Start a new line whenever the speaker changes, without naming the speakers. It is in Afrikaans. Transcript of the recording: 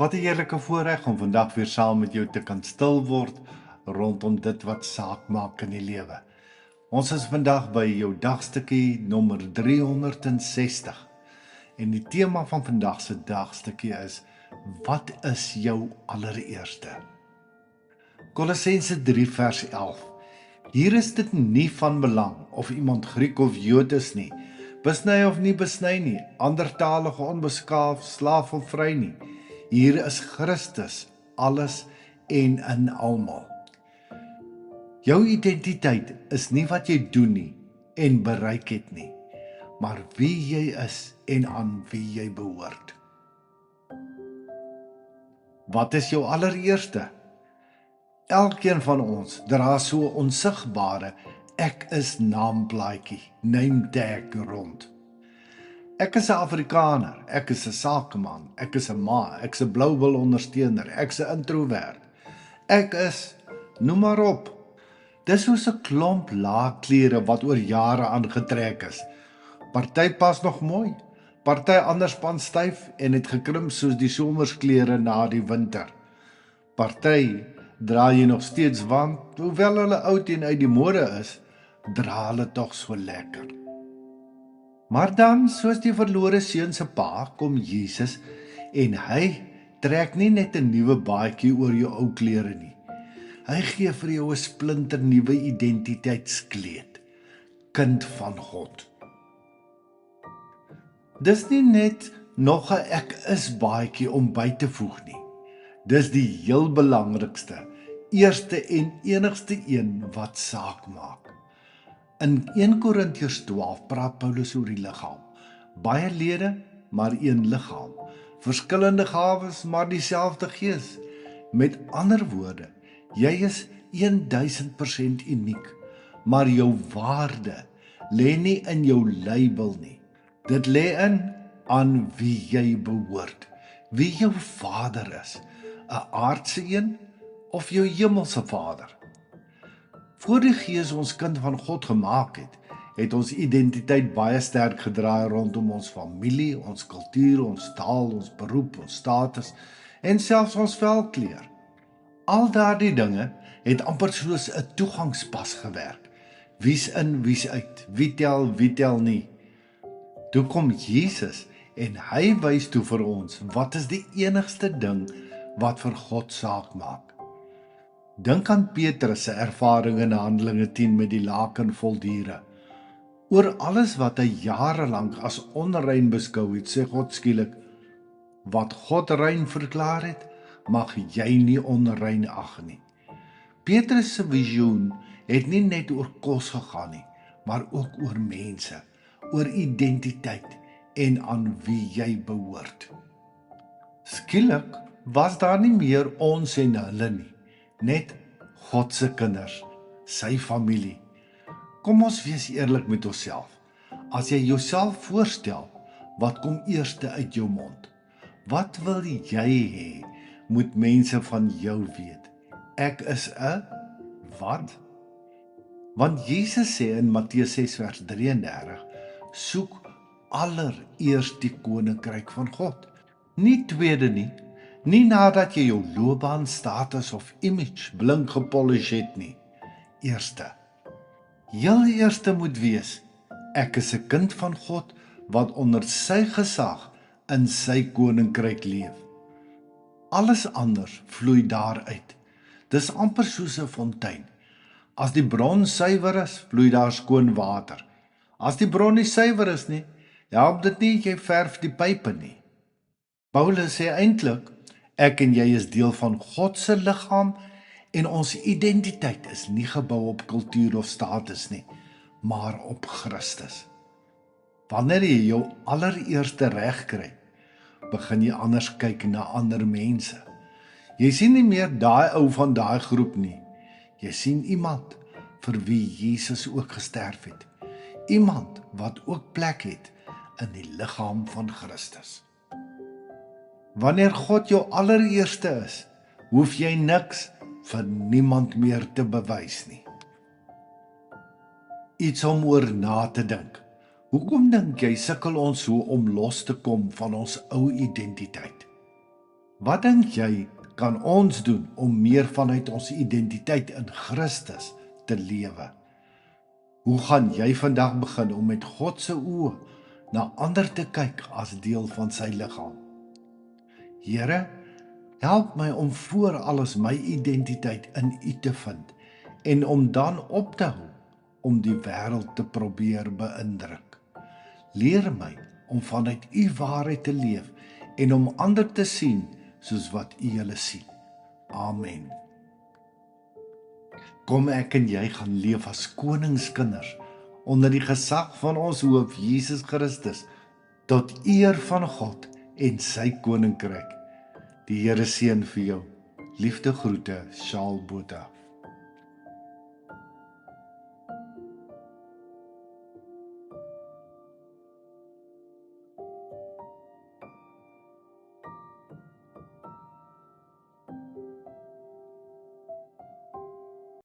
Wat 'n heerlike voorreg om vandag weer saam met jou te kan stil word rondom dit wat saak maak in die lewe. Ons is vandag by jou dagstukkie nommer 360 en die tema van vandag se dagstukkie is: wat is jou allereerste? Kolossense 3 vers 11. Hier is dit nie van belang of iemand Griek of Jood is nie, besny of nie besny nie, andertalige, onbeskaaf, slaaf of vry nie. Hier is Christus, alles en in almal. Jou identiteit is nie wat jy doen nie en bereik het nie, maar wie jy is en aan wie jy behoort. Wat is jou allereerste? Elkeen van ons dra so 'n onsigbare ek is naamplaatjie, name tag rond. Ek is 'n Afrikaner, ek is 'n sakeman, ek is 'n ma, ek is 'n bloubil ondersteuner, ek is 'n introvert. Ek is, noem maar op. Dis soos 'n klomp laagklere wat oor jare aangetrek is. Party pas nog mooi, party anders span styf en het gekrimp soos die somersklere na die winter. Party dra jy nog steeds want, hoewel hulle oud en uit die mode is, dra hulle tog so lekker. Maar dan, soos die verlore seun se pa, kom Jesus en hy trek nie net 'n nuwe baadjie oor jou ou klere nie. Hy gee vir jou 'n splinter nuwe identiteitskleed, kind van God. Dis nie net nog 'n ek is baadjie om by te voeg nie. Dis die heel belangrikste, eerste en enigste een wat saak maak. In 1 Korintiërs 12 praat Paulus oor die liggaam. Baie lede, maar een liggaam. Verskillende gawes, maar dieselfde Gees. Met ander woorde, jy is 1000% uniek, maar jou waarde lê nie in jou label nie. Dit lê in aan wie jy behoort, wie jou Vader is, 'n aardse een of jou hemelse Vader. Voor die Gees ons kind van God gemaak het ons identiteit baie sterk gedraai rondom ons familie, ons kultuur, ons taal, ons beroep, ons status en selfs ons velkleur. Al daardie dinge het amper soos 'n toegangspas gewerk. Wie's in, wie's uit, wie tel nie. Toe kom Jesus en hy wys toe vir ons wat is die enigste ding wat vir God saak maak. Dink aan Petrus se ervaring in Handelinge 10 met die laken vol diere. Oor alles wat hy jare lank as onrein beskou het, sê God skielik, wat God rein verklaar het, mag jy nie onrein ag nie. Petrus se visioen het nie net oor kos gegaan nie, maar ook oor mense, oor identiteit en aan wie jy behoort. Skielik was daar nie meer ons en hulle nie, net God se kinders, sy familie. Kom ons wees eerlik met onsself. As jy jouself voorstel, wat kom eerste uit jou mond? Wat wil jy hê moet mense van jou weet? Ek is 'n wat? Want Jesus sê in Matteus 6 vers 33, soek allereers die koninkryk van God. Nie tweede nie, nie nadat jy jou loopbaan, status of image blink gepolish het nie. Eerste. Heel eerste moet wees, ek is 'n kind van God wat onder sy gesag in sy koninkryk leef. Alles anders vloei daaruit. Dis amper soos 'n fontein. As die bron suiwer is, vloei daar skoon water. As die bron nie suiwer is nie, help dit nie jy verf die pype nie. Paulus sê eintlik, ek en jy is deel van God se liggaam en ons identiteit is nie gebou op kultuur of status nie, maar op Christus. Wanneer jy jou allereerste reg kry, begin jy anders kyk na ander mense. Jy sien nie meer daai ou van daai groep nie. Jy sien iemand vir wie Jesus ook gesterf het. Iemand wat ook plek het in die liggaam van Christus. Wanneer God jou allereerste is, hoef jy niks vir niemand meer te bewys nie. Iets om oor na te dink. Hoekom dink jy sukkel ons so om los te kom van ons ou identiteit? Wat dink jy kan ons doen om meer vanuit ons identiteit in Christus te lewe? Hoe gaan jy vandag begin om met God se oë na ander te kyk as deel van sy liggaam? Here, help my om voor alles my identiteit in U te vind en om dan op te hou om die wêreld te probeer beïndruk. Leer my om vanuit U waarheid te leef en om ander te sien soos wat U hulle sien. Amen. Kom ek en jy gaan leef as koningskinders onder die gesag van ons hoof Jesus Christus tot eer van God en sy koninkryk. Die Here seën vir jou. Liefde groete, Shaal Botha.